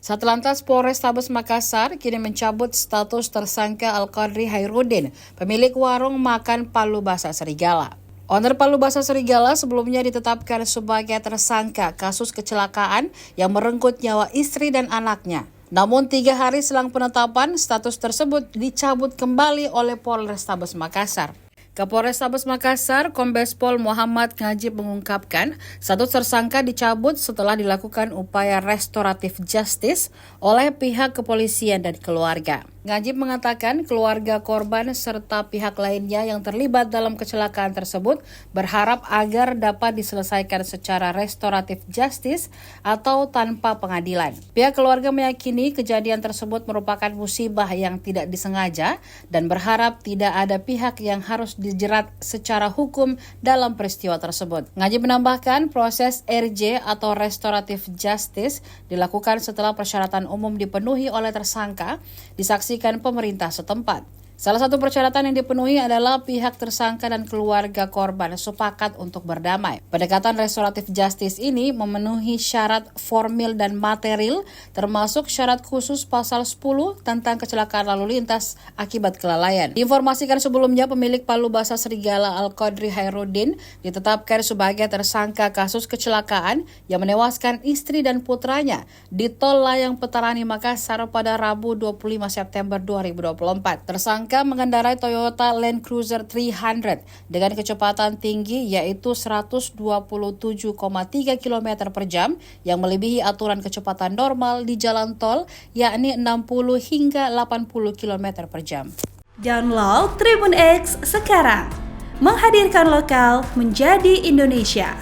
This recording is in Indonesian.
Satlantas Polrestabes Makassar kini mencabut status tersangka Al-Qadri Hairudin, pemilik warung makan Palu Basah Serigala. Owner Palu Basah Serigala sebelumnya ditetapkan sebagai tersangka kasus kecelakaan yang merenggut nyawa istri dan anaknya. Namun 3 hari selang penetapan, status tersebut dicabut kembali oleh Polrestabes Makassar. Kapolrestabes Makassar, Kombes Pol Muhammad Ngajib mengungkapkan, status tersangka dicabut setelah dilakukan upaya restoratif justice oleh pihak kepolisian dan keluarga. Ngajib mengatakan keluarga korban serta pihak lainnya yang terlibat dalam kecelakaan tersebut berharap agar dapat diselesaikan secara restoratif justice atau tanpa pengadilan. Pihak keluarga meyakini kejadian tersebut merupakan musibah yang tidak disengaja dan berharap tidak ada pihak yang harus dijerat secara hukum dalam peristiwa tersebut. Ngajib menambahkan proses RJ atau restoratif justice dilakukan setelah persyaratan umum dipenuhi oleh tersangka, disaksikan pemerintah setempat. Salah satu persyaratan yang dipenuhi adalah pihak tersangka dan keluarga korban sepakat untuk berdamai. Pendekatan restoratif justice ini memenuhi syarat formil dan material, termasuk syarat khusus pasal 10 tentang kecelakaan lalu lintas akibat kelalaian. Diinformasikan sebelumnya, pemilik Palu Basah Serigala Al-Qadri Hairudin ditetapkan sebagai tersangka kasus kecelakaan yang menewaskan istri dan putranya di Tol Layang Petarani Makassar pada Rabu 25 September 2024. Tersangka mengendarai Toyota Land Cruiser 300 dengan kecepatan tinggi yaitu 127,3 km per jam yang melebihi aturan kecepatan normal di jalan tol yakni 60 hingga 80 km per jam. Download Tribun X sekarang, menghadirkan lokal menjadi Indonesia.